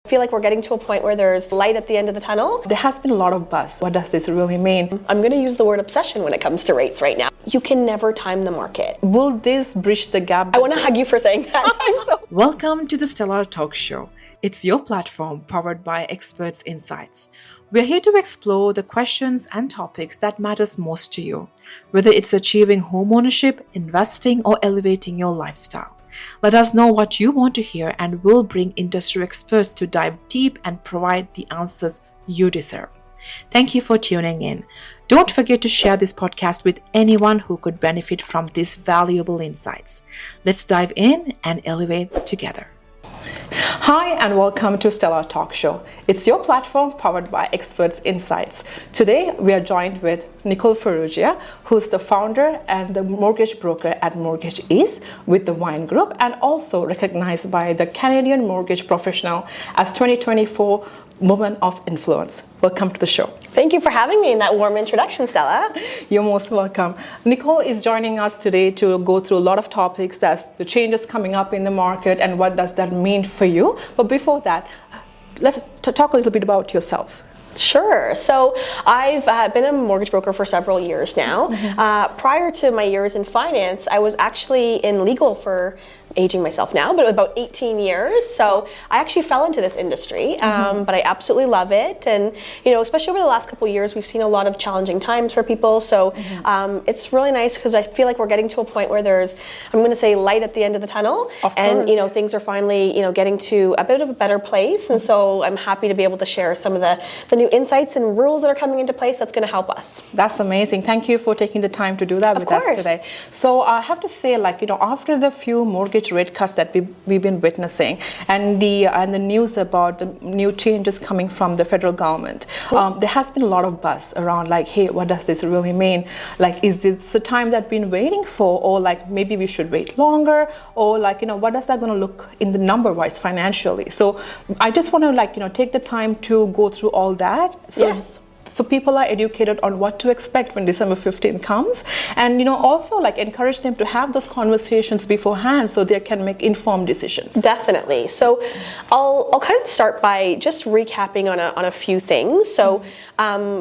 I feel like we're getting to a point where there's light at the end of the tunnel. There has been a lot of buzz. What does this really mean? I'm going to use the word obsession when it comes to rates right now. You can never time the market. Will this bridge the gap? I want to hug you for saying that. Welcome to the Stellar Talk Show. It's your platform powered by Experts Insights. We're here to explore the questions and topics that matters most to you, whether it's achieving homeownership, investing, or elevating your lifestyle. Let us know what you want to hear and we'll bring industry experts to dive deep and provide the answers you deserve. Thank you for tuning in. Don't forget to share this podcast with anyone who could benefit from these valuable insights. Let's dive in and elevate together. Hi and welcome to Stellar Talk Show. It's your platform powered by Experts Insights. Today we are joined with Nicole Farrugia, who's the founder and the mortgage broker at Mortgage Ease with the Wine Group and also recognized by the Canadian Mortgage Professional as 2024 Woman of Influence. Welcome to the show. Thank you for having me in that warm introduction, Stella. You're most welcome. Nicole is joining us today to go through a lot of topics, that's the changes coming up in the market and what does that mean for you. But before that, let's talk a little bit about yourself. Sure. So I've been a mortgage broker for several years now. Prior to my years in finance, I was actually in legal for aging myself now, but about 18 years. So I actually fell into this industry, but I absolutely love it. And, you know, especially over the last couple of years, we've seen a lot of challenging times for people. So it's really nice because I feel like we're getting to a point where there's, I'm going to say, light at the end of the tunnel. And, you know, things are finally, you know, getting to a bit of a better place. And so I'm happy to be able to share some of the new insights and rules that are coming into place that's going to help us. That's amazing. Thank you for taking the time to do that with us today. So I have to say, like, you know, after the few mortgage rate cuts that we've been witnessing and the news about the new changes coming from the federal government, there has been a lot of buzz around like, hey, what does this really mean? Like, is this the time that we've been waiting for, or like maybe we should wait longer, or like, you know, what is that going to look in the number wise financially? So I just want to, like, you know, take the time to go through all that. So people are educated on what to expect when December 15th comes, and, you know, also like encourage them to have those conversations beforehand so they can make informed decisions. Definitely. So I'll kind of start by just recapping on a few things. So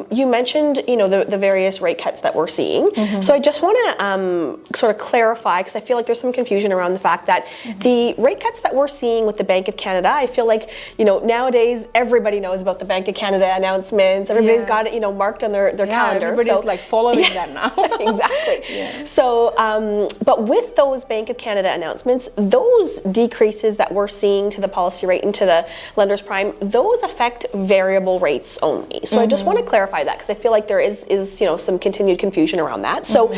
you mentioned, you know, the various rate cuts that we're seeing. So I just want to sort of clarify, because I feel like there's some confusion around the fact that the rate cuts that we're seeing with the Bank of Canada, I feel like, you know, nowadays everybody knows about the Bank of Canada announcements. Everybody's got it, you know, marked on their calendar. Everybody's like following that now. Exactly. So, but with those Bank of Canada announcements, those decreases that we're seeing to the policy rate and to the lender's prime, those affect variable rates only. So I just want to clarify that because I feel like there is you know, some continued confusion around that. So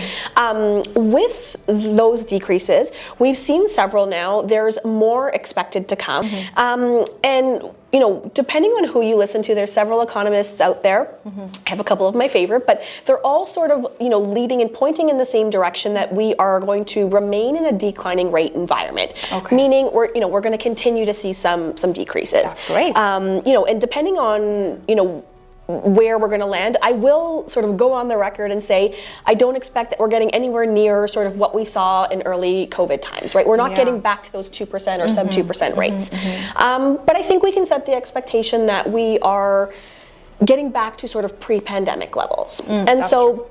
with those decreases, we've seen several now. There's more expected to come. And you know, depending on who you listen to, there's several economists out there. I have a couple of my favorite, but they're all sort of, you know, leading and pointing in the same direction that we are going to remain in a declining rate environment. Meaning we're going to continue to see some decreases. That's great. You know, and depending on, you know, where we're going to land, I will sort of go on the record and say I don't expect that we're getting anywhere near sort of what we saw in early COVID times, right? We're not getting back to those 2% or sub 2% rates. But I think we can set the expectation that we are getting back to sort of pre-pandemic levels. And so,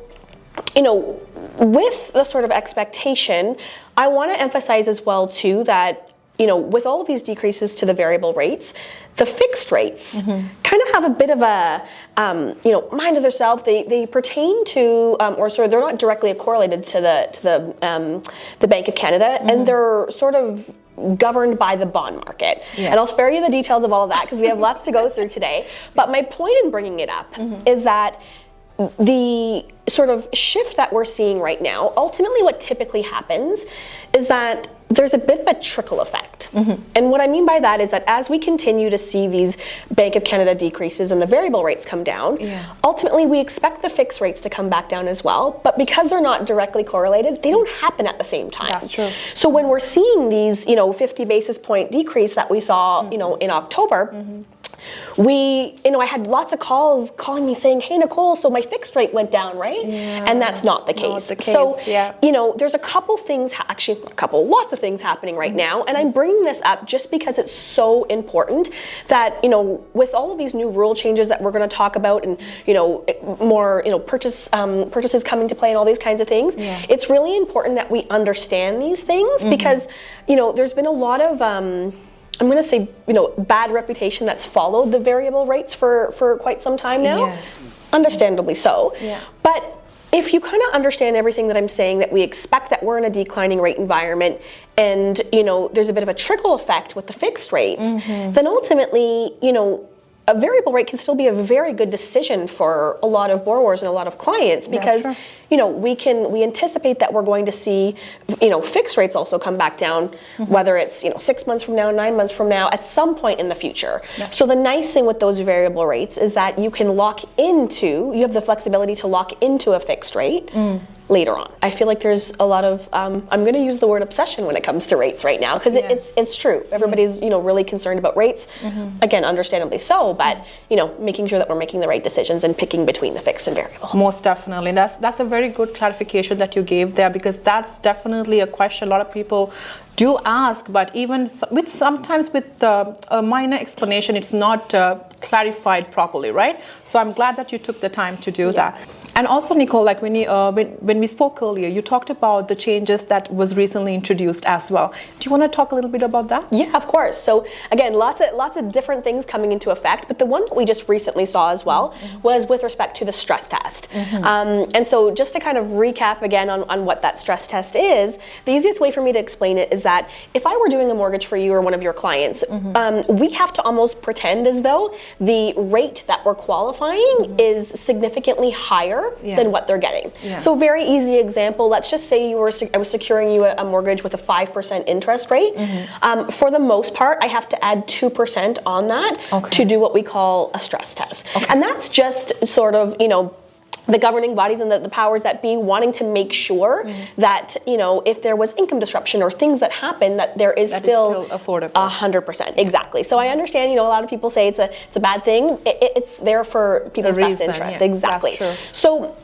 you know, with the sort of expectation, I want to emphasize as well too that, you know, with all of these decreases to the variable rates, the fixed rates kind of have a bit of a, you know, mind of themselves. They pertain to, or sort of, they're not directly correlated to the Bank of Canada, and they're sort of governed by the bond market. And I'll spare you the details of all of that because we have lots to go through today. But my point in bringing it up is that the sort of shift that we're seeing right now, ultimately what typically happens is that there's a bit of a trickle effect. And what I mean by that is that as we continue to see these Bank of Canada decreases and the variable rates come down, ultimately we expect the fixed rates to come back down as well. But because they're not directly correlated, they don't happen at the same time. That's true. So when we're seeing these, you know, 50 basis point decrease that we saw, you know, in October, I had lots of calls calling me saying, hey, Nicole, so my fixed rate went down, right? Yeah. And that's not the case. So, there's lots of things happening right now. And I'm bringing this up just because it's so important that, with all of these new rule changes that we're going to talk about and, more, purchases coming to play and all these kinds of things, it's really important that we understand these things because, there's been a lot of, I'm going to say, bad reputation that's followed the variable rates for quite some time now. Yes. Understandably so. Yeah. But if you kind of understand everything that I'm saying, that we expect that we're in a declining rate environment and, there's a bit of a trickle effect with the fixed rates, then ultimately, a variable rate can still be a very good decision for a lot of borrowers and a lot of clients because we anticipate that we're going to see fixed rates also come back down, whether it's 6 months from now, 9 months from now, at some point in the future. So the nice thing with those variable rates is that you have the flexibility to lock into a fixed rate later on. I feel like there's a lot of I'm going to use the word obsession when it comes to rates right now because it's true. Everybody's really concerned about rates. Again, understandably so, but making sure that we're making the right decisions and picking between the fixed and variable. Most definitely. That's a very good clarification that you gave there because that's definitely a question a lot of people do ask, but even sometimes with a minor explanation, it's not clarified properly, right? So I'm glad that you took the time to do that. And also, Nicole, like when we spoke earlier, you talked about the changes that was recently introduced as well. Do you want to talk a little bit about that? Yeah, of course. So again, lots of different things coming into effect, but the one that we just recently saw as well was with respect to the stress test. And so just to kind of recap again on what that stress test is, the easiest way for me to explain it is that if I were doing a mortgage for you or one of your clients, we have to almost pretend as though the rate that we're qualifying is significantly higher than what they're getting. So very easy example, let's just say I was securing you a mortgage with a 5% interest rate. For the most part, I have to add 2% on that to do what we call a stress test. And that's just sort of, the governing bodies and the powers that be wanting to make sure that, if there was income disruption or things that happen, that there is still affordable. 100%. Exactly. So I understand, a lot of people say it's a bad thing. It's there for people's best interest. Exactly. That's true. So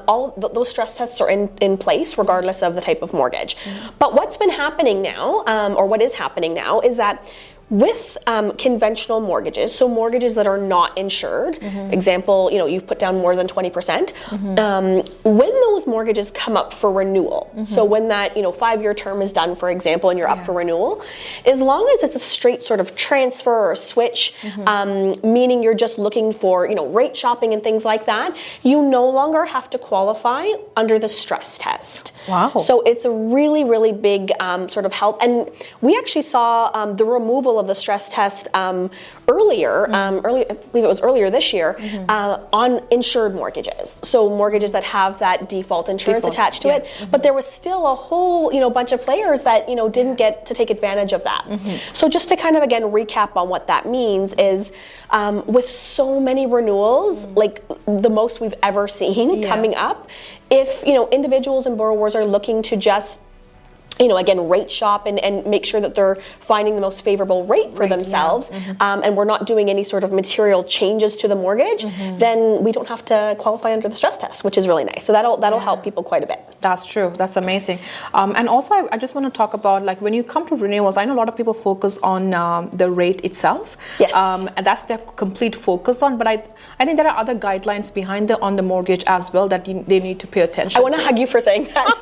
all those stress tests are in place regardless of the type of mortgage. But what's been happening now, or what is happening now, is that with conventional mortgages, so mortgages that are not insured, example, you've put down more than 20%, when those mortgages come up for renewal, so when that 5-year term is done, for example, and you're up for renewal, as long as it's a straight sort of transfer or switch, meaning you're just looking for rate shopping and things like that, you no longer have to qualify under the stress test. Wow. So it's a really, really big sort of help, and we actually saw the removal of the stress test earlier, I believe it was earlier this year, on insured mortgages. So mortgages that have that default insurance attached to it, but there was still a whole bunch of players that didn't get to take advantage of that. So just to kind of again recap on what that means is with so many renewals, like the most we've ever seen coming up, if individuals and borrowers are looking to just again, rate shop and make sure that they're finding the most favorable rate for themselves, and we're not doing any sort of material changes to the mortgage, then we don't have to qualify under the stress test, which is really nice. So that'll help people quite a bit. That's true. That's amazing. And also, I just want to talk about, like, when you come to renewals, I know a lot of people focus on the rate itself. Yes. And that's their complete focus on. But I think there are other guidelines behind on the mortgage as well that they need to pay attention to. I want to hug you for saying that.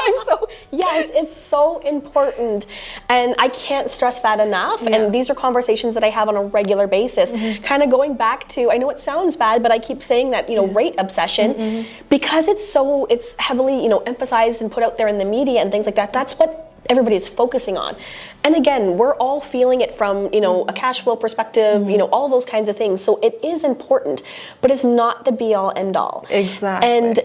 Yes, it's so important. And I can't stress that enough. And these are conversations that I have on a regular basis. Kind of going back to, I know it sounds bad, but I keep saying that, rate obsession, because it's heavily, emphasized and put out there in the media and things like that. That's what everybody is focusing on. And again, we're all feeling it from, a cash flow perspective, all those kinds of things. So it is important, but it's not the be all end all. Exactly. And,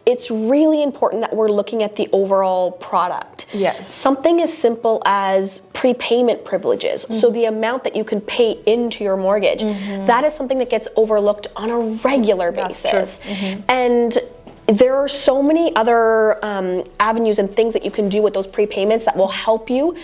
it's really important that we're looking at the overall product. Yes. Something as simple as prepayment privileges. So the amount that you can pay into your mortgage, that is something that gets overlooked on a regular basis. And there are so many other avenues and things that you can do with those prepayments that will help you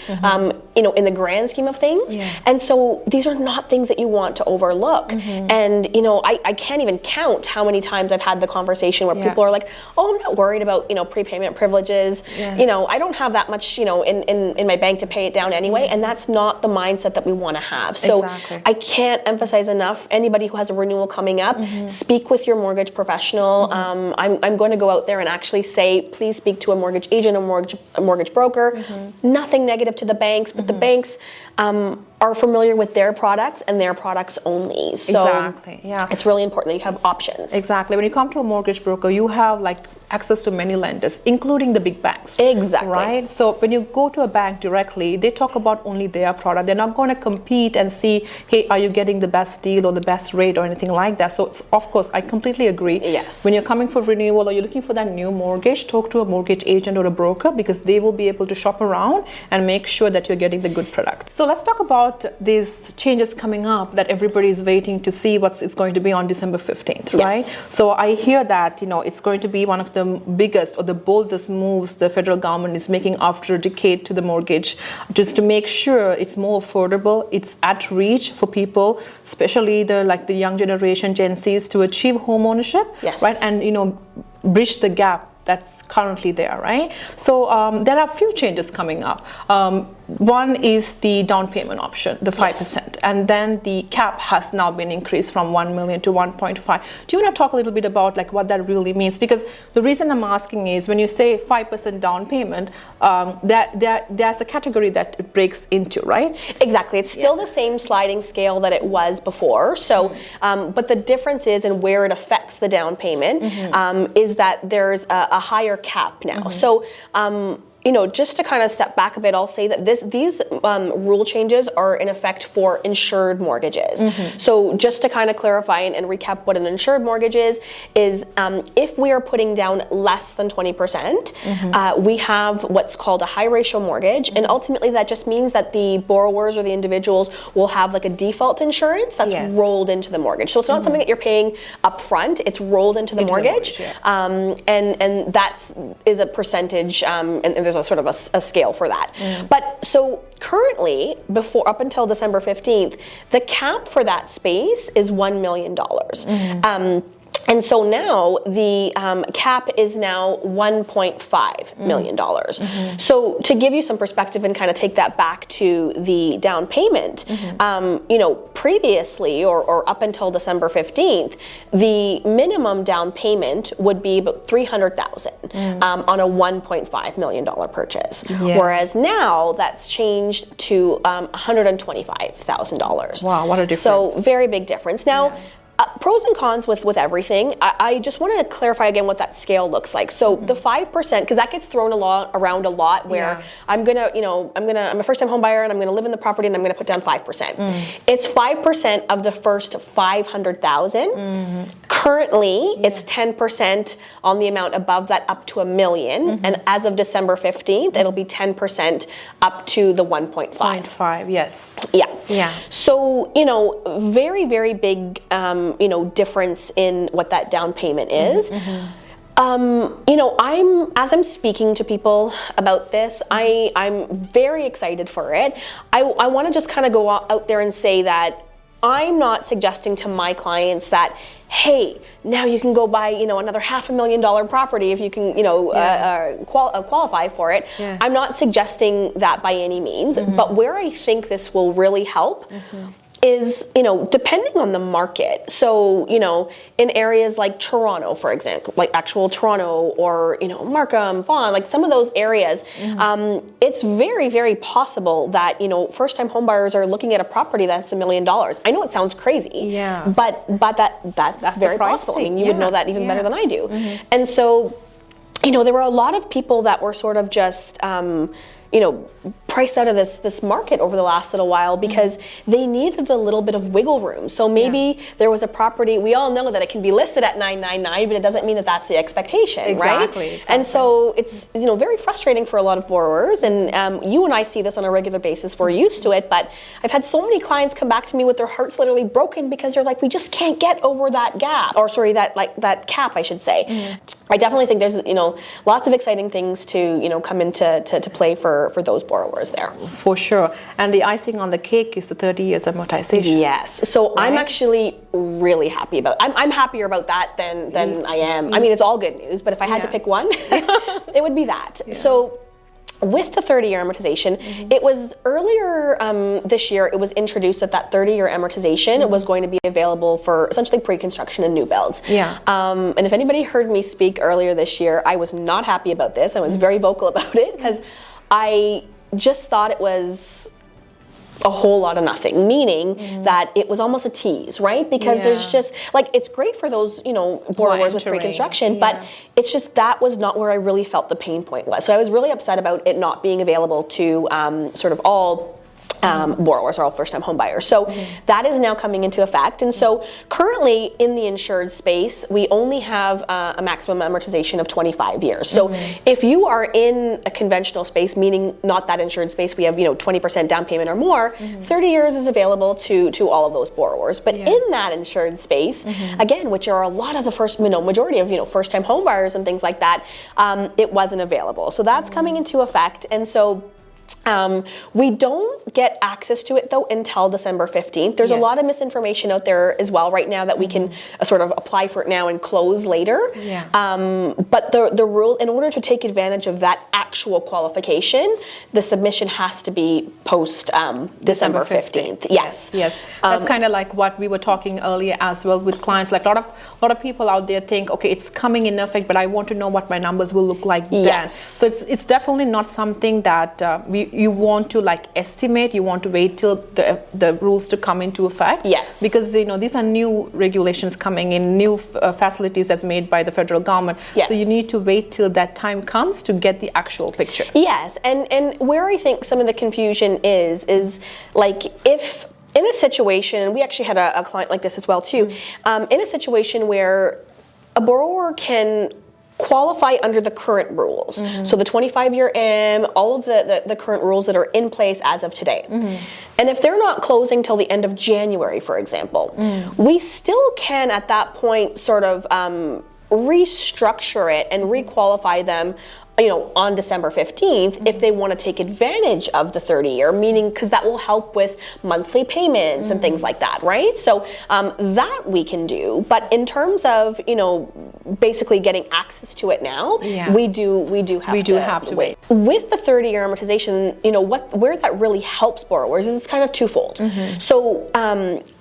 in the grand scheme of things. And so these are not things that you want to overlook. And, I can't even count how many times I've had the conversation where people are like, oh, I'm not worried about, prepayment privileges. I don't have that much, in my bank to pay it down anyway. And that's not the mindset that we want to have. So I can't emphasize enough, anybody who has a renewal coming up, speak with your mortgage professional. I'm going to go out there and actually say, please speak to a mortgage agent, a mortgage broker. Nothing negative to the banks, but the banks are familiar with their products and their products only. So it's really important that you have options. Exactly. When you come to a mortgage broker, you have access to many lenders, including the big banks. Exactly. Right? So when you go to a bank directly, they talk about only their product. They're not going to compete and see, hey, are you getting the best deal or the best rate or anything like that. So of course, I completely agree. Yes. When you're coming for renewal or you're looking for that new mortgage, talk to a mortgage agent or a broker, because they will be able to shop around and make sure that you're getting the good product. So let's talk about these changes coming up that everybody is waiting to see what it's going to be on December 15th, right? So I hear that, it's going to be one of the biggest or the boldest moves the federal government is making after a decade to the mortgage, just to make sure it's more affordable, it's at reach for people, especially the young generation, Gen Zs, to achieve home ownership, right? And, bridge the gap that's currently there, right? So there are a few changes coming up. One is the down payment option, the 5%, and then the cap has now been increased from 1 million to 1.5. Do you want to talk a little bit about what that really means? Because the reason I'm asking is when you say 5% down payment, there's a category that it breaks into, right? Exactly. It's still the same sliding scale that it was before. So, but the difference is in where it affects the down payment is that there's a higher cap now. So, just to kind of step back a bit, I'll say that these rule changes are in effect for insured mortgages. So just to kind of clarify and recap what an insured mortgage is if we are putting down less than 20%, we have what's called a high ratio mortgage. And ultimately that just means that the borrowers or the individuals will have a default insurance that's rolled into the mortgage. So it's not something that you're paying up front, it's rolled into the mortgage. And that is a percentage, and there's a sort of a scale for that. But so currently, up until December 15th, the cap for that space is $1 million. And so now the cap is now $1.5 million. So to give you some perspective and kind of take that back to the down payment, previously or up until December 15th, the minimum down payment would be about $300,000 on a $1.5 million purchase. Whereas now that's changed to $125,000. Wow, what a difference. So very big difference. Now, pros and cons with everything. I just want to clarify again what that scale looks like. So the 5%, because that gets thrown around a lot, where I'm a first-time home buyer and I'm gonna live in the property and I'm gonna put down 5%. It's 5% of the first 500,000. Currently, it's 10% on the amount above that up to $1 million, and as of December 15th, it'll be 10% up to the 1.5. 0.5, yes. Yeah. So very, very big. Difference in what that down payment is. As I'm speaking to people about this, I'm very excited for it. I want to just kind of go out there and say that I'm not suggesting to my clients that, hey, now you can go buy, another $500,000 property if you can, qualify for it. I'm not suggesting that by any means, but where I think this will really help is, depending on the market. So, in areas like Toronto, for example, like actual Toronto or, Markham, Vaughan, like some of those areas, it's very, very possible that, first-time homebuyers are looking at a property that's $1 million. I know it sounds crazy, but that's very possible. I mean, you would know that even better than I do. And so, there were a lot of people that were sort of just, priced out of this market over the last little while because they needed a little bit of wiggle room. So maybe there was a property, we all know that it can be listed at $999, but it doesn't mean that that's the expectation, right? And so it's very frustrating for a lot of borrowers, and you and I see this on a regular basis. We're used to it, but I've had so many clients come back to me with their hearts literally broken because they're like, we just can't get over that gap, or sorry, that cap, I should say. I definitely think there's lots of exciting things to come into play for those borrowers. borrowers there. For sure. And the icing on the cake is the 30 years amortization. Yes. So I'm actually really happy about. I'm happier about that than I am. I mean, it's all good news, but if I had to pick one, it would be that. So with the 30-year amortization, it was earlier this year, it was introduced that 30-year amortization was going to be available for essentially pre-construction and new builds. Yeah. And if anybody heard me speak earlier this year, I was not happy about this. I was very vocal about it because I just thought it was a whole lot of nothing, meaning that it was almost a tease, right? Because there's just, like, it's great for those, borrowers with pre-construction, but it's just that was not where I really felt the pain point was. So I was really upset about it not being available to sort of all borrowers or all first-time home buyers. So that is now coming into effect. And so currently in the insured space, we only have a maximum amortization of 25 years. So if you are in a conventional space, meaning not that insured space, we have 20% down payment or more, 30 years is available to all of those borrowers. But in that insured space, again, which are a lot of the majority of first-time home buyers and things like that, it wasn't available. So that's coming into effect. And so we don't get access to it though until December 15th. There's a lot of misinformation out there as well right now that we can sort of apply for it now and close later. But the rules, in order to take advantage of that actual qualification, the submission has to be post December 15th. Yes. That's kind of like what we were talking earlier as well with clients. Like a lot of people out there think, okay, it's coming in effect, but I want to know what my numbers will look like then. So it's definitely not something that you want to like estimate. You want to wait till the rules to come into effect. Because these are new regulations coming in, new facilities that's made by the federal government. So you need to wait till that time comes to get the actual picture. And where I think some of the confusion is like if in a situation, and we actually had a client like this as well too, in a situation where a borrower can qualify under the current rules. So the 25-year AM, all of the current rules that are in place as of today. And if they're not closing till the end of January, for example, we still can at that point sort of restructure it and requalify them on December 15th if they want to take advantage of the 30-year, meaning because that will help with monthly payments and things like that, right? So that we can do, but in terms of basically getting access to it now, we do have to wait. With the 30-year amortization, where that really helps borrowers is it's kind of twofold. So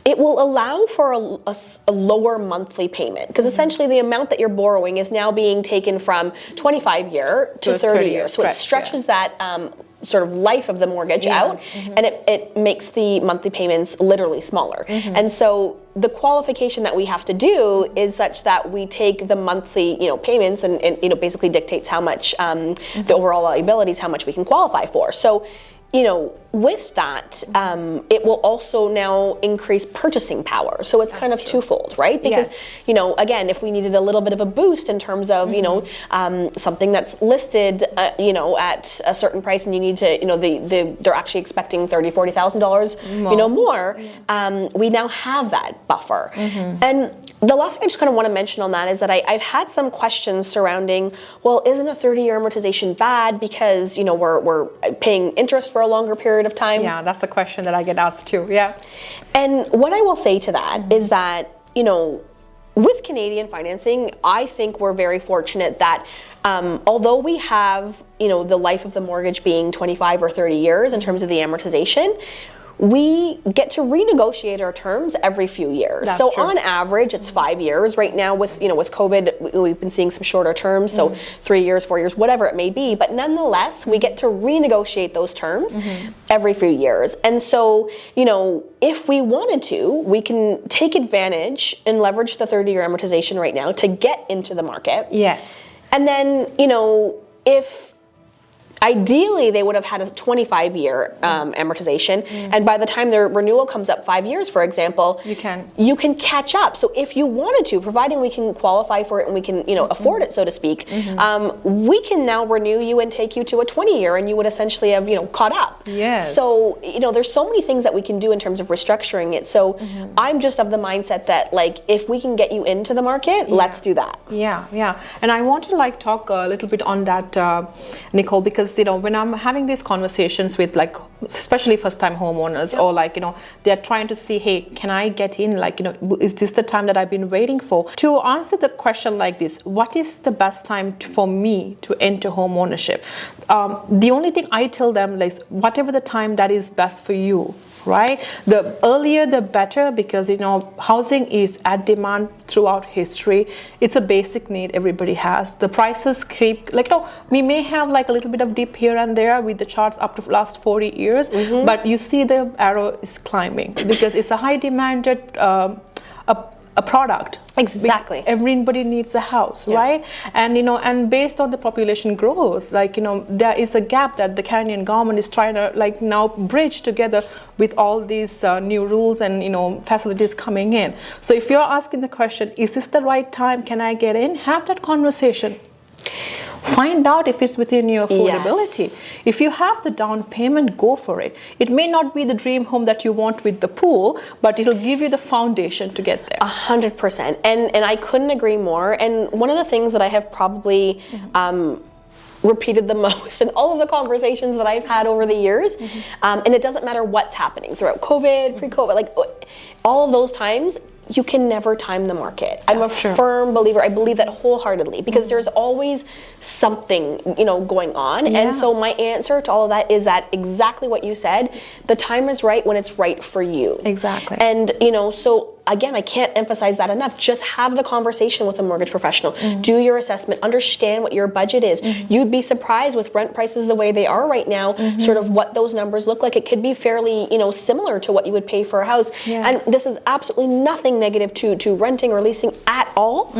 it will allow for a lower monthly payment because essentially the amount that you're borrowing is now being taken from 25-year to 30 years. So it stretches that sort of life of the mortgage out, and it makes the monthly payments literally smaller. And so the qualification that we have to do is such that we take the monthly payments and basically dictates how much the overall liabilities, how much we can qualify for. So with that, it will also now increase purchasing power. So it's kind of twofold, right? Because, again, if we needed a little bit of a boost in terms of, something that's listed, at a certain price and you need to, they're actually expecting $30,000, $40,000, more, we now have that buffer. And the last thing I just kind of want to mention on that is that I've had some questions surrounding, well, isn't a 30-year amortization bad because, we're paying interest for a longer period of time? Yeah, that's the question that I get asked too, And what I will say to that is that, with Canadian financing, I think we're very fortunate that although we have, the life of the mortgage being 25 or 30 years in terms of the amortization, we get to renegotiate our terms every few years. That's so true. On average, it's 5 years. Right now with COVID, we've been seeing some shorter terms, so 3 years, 4 years, whatever it may be. But nonetheless, we get to renegotiate those terms every few years. And so, if we wanted to, we can take advantage and leverage the 30-year amortization right now to get into the market. And then, if ideally, they would have had a 25-year amortization, and by the time their renewal comes up 5 years, for example, you can catch up. So if you wanted to, providing we can qualify for it and we can, afford it, so to speak, we can now renew you and take you to a 20-year, and you would essentially have, caught up. So, there's so many things that we can do in terms of restructuring it. So I'm just of the mindset that, like, if we can get you into the market, let's do that. And I want to talk a little bit on that, Nicole, because because when I'm having these conversations with like especially first-time homeowners, or like they're trying to see, hey, can I get in? Like is this the time that I've been waiting for? To answer the question like this, what is the best time for me to enter home ownership? The only thing I tell them is whatever the time that is best for you. Right, the earlier the better, because housing is at demand throughout history. It's a basic need everybody has. The prices creep, we may have like a little bit of dip here and there with the charts up to last 40 years, but you see the arrow is climbing because it's a high demanded a product. Exactly. Everybody needs a house, right? And and based on the population growth, there is a gap that the Canadian government is trying to now bridge together with all these new rules and facilities coming in. So if you're asking the question, is this the right time? Can I get in? Have that conversation. Find out if it's within your affordability. Yes. If you have the down payment, go for it. It may not be the dream home that you want with the pool, but it'll give you the foundation to get there. 100%. And I couldn't agree more. And one of the things that I have probably repeated the most in all of the conversations that I've had over the years, and it doesn't matter what's happening throughout COVID, pre-COVID, all of those times, you can never time the market. I'm a firm believer. I believe that wholeheartedly, because there's always something, going on. Yeah. And so my answer to all of that is that exactly what you said, the time is right when it's right for you. Exactly. And, so again, I can't emphasize that enough. Just have the conversation with a mortgage professional. Do your assessment. Understand what your budget is. You'd be surprised with rent prices the way they are right now, sort of what those numbers look like. It could be fairly, similar to what you would pay for a house. Yeah. And this is absolutely nothing negative to renting or leasing at all.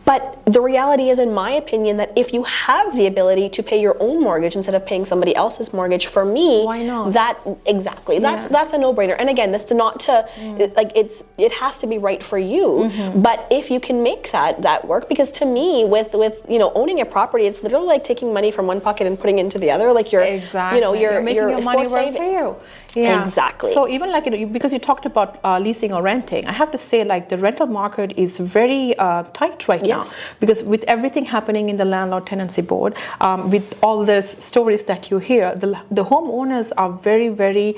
But the reality is, in my opinion, that if you have the ability to pay your own mortgage instead of paying somebody else's mortgage, for me, why not? That's a no-brainer. And again, that's not to it has to be right for you. But if you can make that work, because to me, with owning a property, it's literally like taking money from one pocket and putting it into the other. Like you're you're making your money work for you. Yeah. Exactly. So even because you talked about leasing or renting, I have to say the rental market is very tight right now. Because with everything happening in the landlord tenancy board, with all the stories that you hear, the homeowners are very, very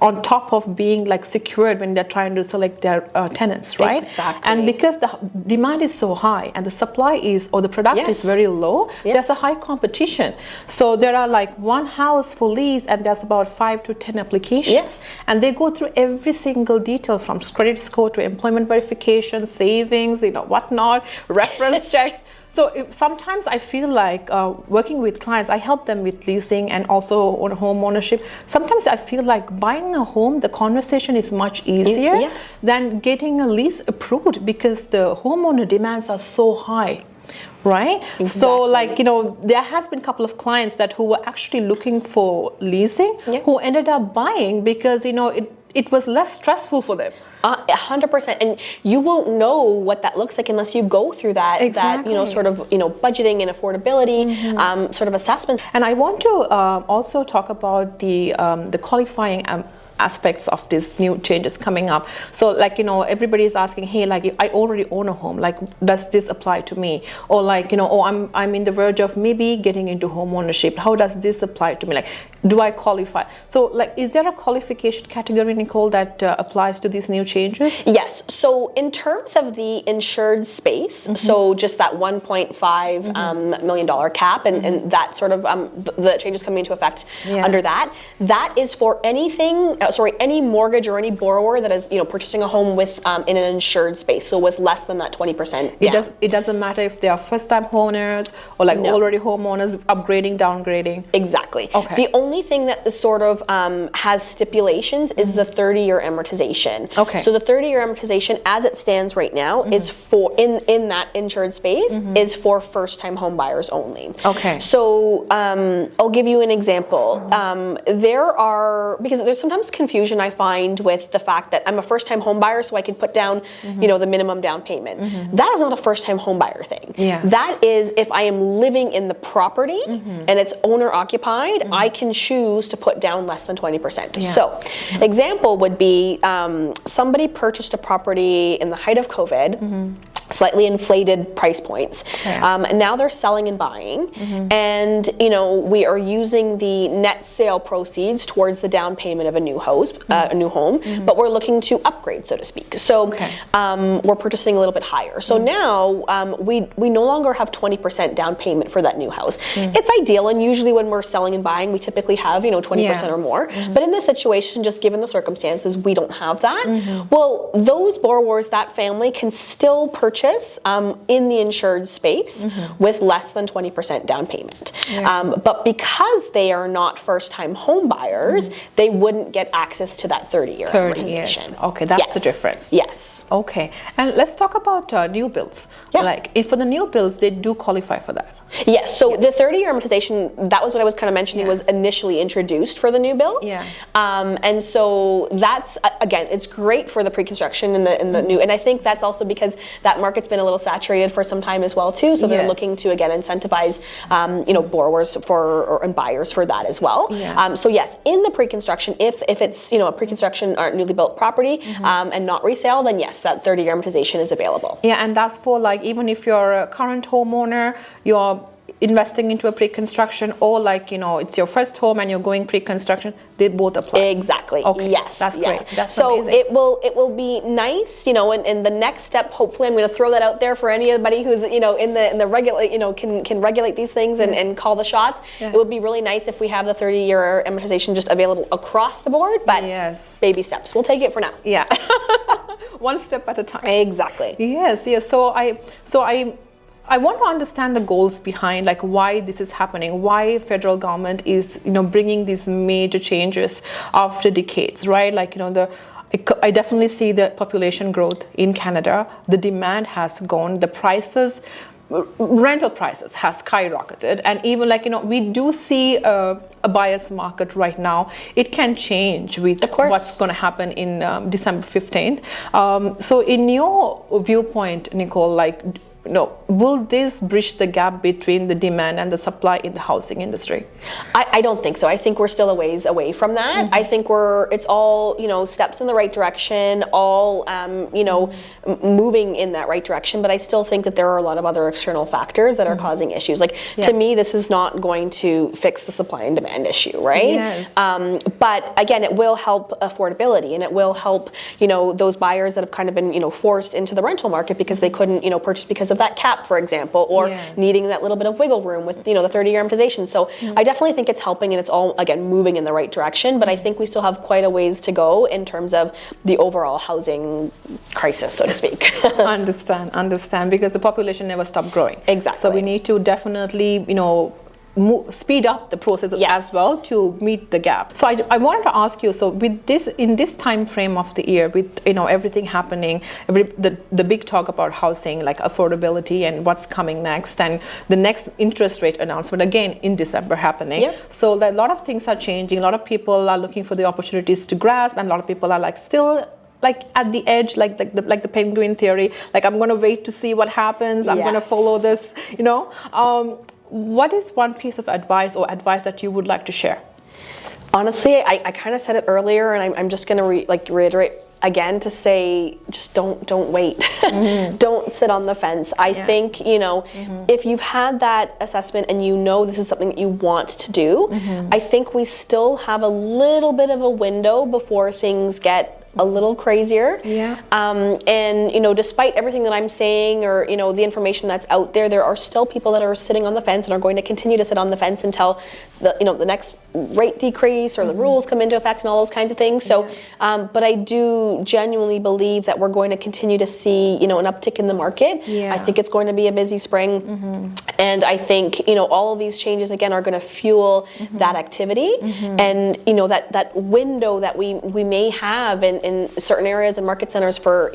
on top of being secured when they're trying to select their tenants, right? Exactly. And because the demand is so high and the supply the product is very low, there's a high competition. So there are one house for lease and there's about 5 to 10 applications. Yes. And they go through every single detail from credit score to employment verification, savings, whatnot, reference checks. So sometimes I feel like working with clients, I help them with leasing and also on home ownership. Sometimes I feel like buying a home, the conversation is much easier than getting a lease approved because the homeowner demands are so high. Right? Exactly. So there has been a couple of clients who were actually looking for leasing who ended up buying because, it was less stressful for them. 100%, and you won't know what that looks like unless you go through that sort of budgeting and affordability sort of assessment. And I want to also talk about the qualifying aspects of these new changes coming up. So everybody is asking, hey, I already own a home, does this apply to me? Or I'm in the verge of maybe getting into home ownership. How does this apply to me? Do I qualify? So is there a qualification category, Nicole, that applies to these new changes? Yes. So in terms of the insured space, so just that $1.5 million cap and that sort of the changes coming into effect under that is for any mortgage or any borrower that is purchasing a home with in an insured space, so with less than that 20%. It doesn't matter if they are first-time homeowners or already homeowners, upgrading, downgrading. Exactly. Okay. The only thing that sort of has stipulations is the 30-year amortization. Okay. So the 30-year amortization, as it stands right now, is for in that insured space is for first-time home buyers only. Okay. So I'll give you an example. Because there's sometimes confusion I find with the fact that I'm a first-time home buyer, so I can put down the minimum down payment. That is not a first-time home buyer thing. Yeah. That is if I am living in the property and it's owner occupied, I can choose to put down less than 20%. Yeah. So example would be somebody purchased a property in the height of COVID. slightly inflated price points. And now they're selling and buying, and we are using the net sale proceeds towards the down payment of a new house, a new home, but we're looking to upgrade, so to speak. So we're purchasing a little bit higher. So now we no longer have 20% down payment for that new house. It's ideal, and usually when we're selling and buying, we typically have 20% or more. But in this situation, just given the circumstances, we don't have that. Well, those borrowers, that family, can still purchase in the insured space with less than 20% down payment. But because they are not first-time home buyers, they wouldn't get access to that 30-year amortization. Years. Okay, that's the difference. Yes. Okay, and let's talk about new builds. Like, if for the new builds, they do qualify for that. Yes, so the 30-year amortization, that was what I was kind of mentioning, was initially introduced for the new builds. And so that's, again, it's great for the pre-construction and the new, and I think that's also because that market's been a little saturated for some time as well too, so they're looking to, again, incentivize, borrowers and buyers for that as well. So yes, in the pre-construction, if it's, a pre-construction or newly built property and not resale, then yes, that 30-year amortization is available. Yeah, and that's for, like, even if you're a current homeowner, you're investing into a pre-construction, or it's your first home and you're going pre-construction, they both apply. Exactly. Okay. Yes. That's great. That's so amazing. it will be nice, and the next step, hopefully, I'm going to throw that out there for anybody who's in the regulate, can regulate these things and call the shots. It would be really nice if we have the 30-year amortization just available across the board, but baby steps. We'll take it for now. Yeah. One step at a time. Exactly. Yes. So I want to understand the goals behind, like, why this is happening, why federal government is, bringing these major changes after decades, right? Like, I definitely see the population growth in Canada. The demand has gone, the prices, rental prices has skyrocketed, and even we do see a buyer's market right now. It can change with what's going to happen in December 15th. So in your viewpoint, Nicole, will this bridge the gap between the demand and the supply in the housing industry? I don't think so. I think we're still a ways away from that. I think it's all, steps in the right direction, all, moving in that right direction. But I still think that there are a lot of other external factors that are causing issues. To me, this is not going to fix the supply and demand issue, right? Yes. But again, it will help affordability, and it will help, those buyers that have kind of been, forced into the rental market because they couldn't, purchase because of that cap, for example, or needing that little bit of wiggle room with, the 30-year amortization. So I definitely think it's helping, and it's all, again, moving in the right direction, but I think we still have quite a ways to go in terms of the overall housing crisis, so to speak. Understand, because the population never stopped growing. Exactly. So we need to definitely, speed up the process as well to meet the gap. So I wanted to ask you, so with this, in this time frame of the year, with everything happening, the big talk about housing, like affordability and what's coming next, and the next interest rate announcement again in December happening. So a lot of things are changing. A lot of people are looking for the opportunities to grasp, and a lot of people are still at the edge, like the penguin theory. I'm going to wait to see what happens. I'm going to follow this. What is one piece of advice that you would like to share? Honestly, I kind of said it earlier, and I'm just going to reiterate again to say, just don't wait. Don't sit on the fence. I think, if you've had that assessment and this is something that you want to do, I think we still have a little bit of a window before things get a little crazier. And despite everything that I'm saying, or the information that's out there, there are still people that are sitting on the fence and are going to continue to sit on the fence until the next rate decrease or the rules come into effect and all those kinds of things. So but I do genuinely believe that we're going to continue to see an uptick in the market. I think it's going to be a busy spring, and I think all of these changes again are going to fuel that activity, and that window that we may have in certain areas and market centers for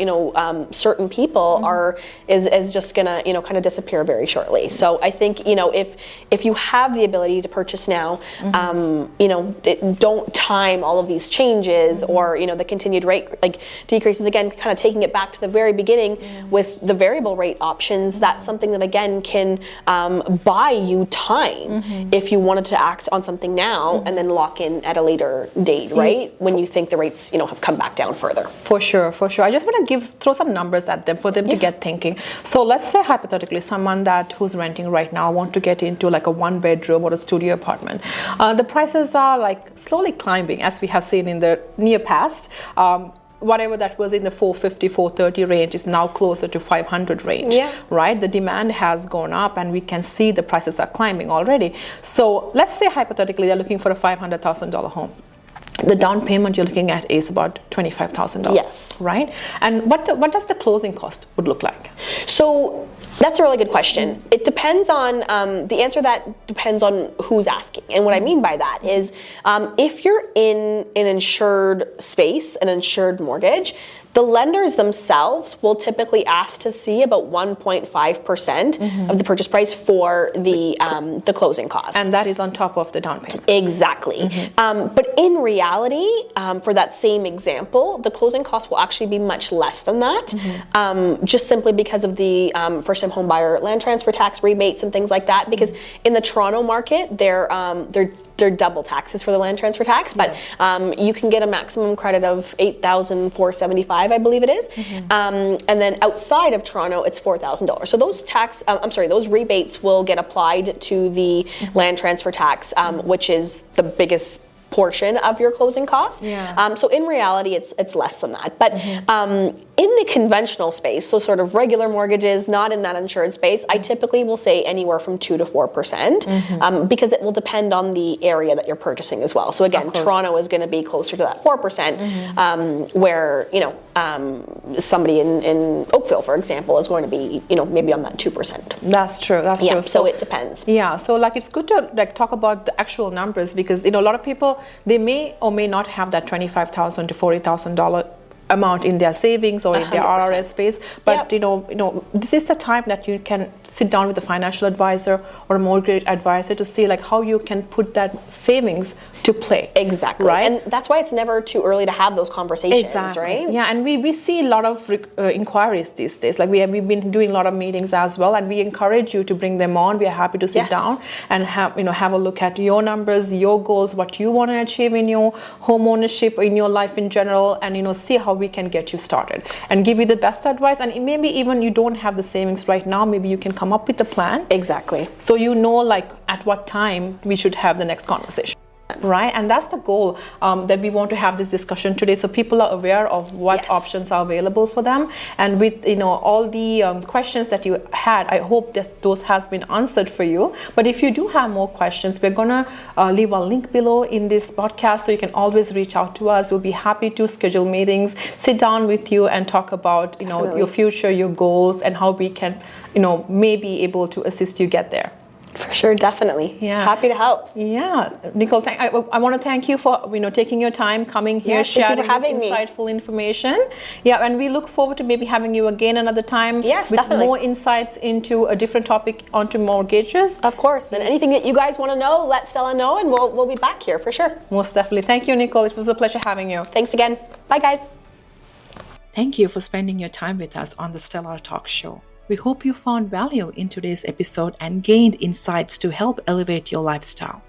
certain people is just gonna kind of disappear very shortly. So I think if you have the ability to purchase now, now, don't time all of these changes or, the continued rate decreases. Again, kind of taking it back to the very beginning with the variable rate options, that's something that, again, can buy you time if you wanted to act on something now and then lock in at a later date, right? When you think the rates, have come back down further. For sure. I just want to throw some numbers at them for them to get thinking. So let's say hypothetically someone who's renting right now want to get into like a 1-bedroom or a studio apartment. The prices are slowly climbing, as we have seen in the near past. Whatever that was in the 450, 430 range is now closer to 500 range, right? The demand has gone up and we can see the prices are climbing already. So let's say hypothetically they're looking for a $500,000 home. The down payment you're looking at is about $25,000. Yes. Right? And what does the closing cost would look like? So that's a really good question. It depends on, the answer that depends on who's asking. And what I mean by that is if you're in an insured space, an insured mortgage, the lenders themselves will typically ask to see about 1.5% of the purchase price for the closing cost. And that is on top of the down payment. Exactly. But in reality, for that same example, the closing cost will actually be much less than that, just simply because of the first-time home buyer land transfer tax rebates and things like that. Because in the Toronto market, they're double taxes for the land transfer tax, but you can get a maximum credit of $8,475, I believe it is. And then outside of Toronto, it's $4,000. So those rebates will get applied to the land transfer tax, which is the biggest portion of your closing costs. So in reality, it's less than that. But in the conventional space, so sort of regular mortgages, not in that insured space, I typically will say anywhere from 2 to 4%, because it will depend on the area that you're purchasing as well. So again, Toronto is going to be closer to that 4%, where somebody in Oakville, for example, is going to be maybe on that 2%. That's true. So it depends. So it's good to talk about the actual numbers, because a lot of people, they may or may not have that $25,000 to $40,000 amount in their savings or in their 100%. RRS space, but this is the time that you can sit down with a financial advisor or a mortgage advisor to see how you can put that savings to play. Exactly. Right? And that's why it's never too early to have those conversations, exactly. right? Yeah, and we see a lot of inquiries these days. We've been doing a lot of meetings as well, and we encourage you to bring them on. We are happy to sit down and have a look at your numbers, your goals, what you want to achieve in your home ownership, in your life in general, and see how we can get you started and give you the best advice. And maybe even you don't have the savings right now, maybe you can come up with a plan. Exactly. So at what time we should have the next conversation. Right, and that's the goal, that we want to have this discussion today, so people are aware of what options are available for them. And with all the questions that you had, I hope that those has been answered for you. But if you do have more questions, we're gonna leave a link below in this podcast, so you can always reach out to us. We'll be happy to schedule meetings, sit down with you, and talk about your future, your goals, and how we can may be able to assist you get there. For sure, definitely. Yeah. Happy to help. Yeah, Nicole, I want to thank you for taking your time, coming here, sharing this insightful information. Yeah, and we look forward to maybe having you again another time with definitely. more insights into a different topic onto mortgages. Of course, and anything that you guys want to know, let Stella know, and we'll be back here for sure. Most definitely. Thank you, Nicole. It was a pleasure having you. Thanks again. Bye, guys. Thank you for spending your time with us on the Stellar Talk Show. We hope you found value in today's episode and gained insights to help elevate your lifestyle.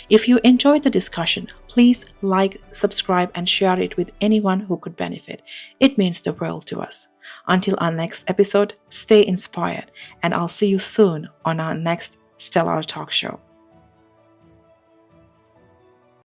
If you enjoyed the discussion, please like, subscribe, and share it with anyone who could benefit. It means the world to us. Until our next episode, stay inspired, and I'll see you soon on our next Stellar Talk Show.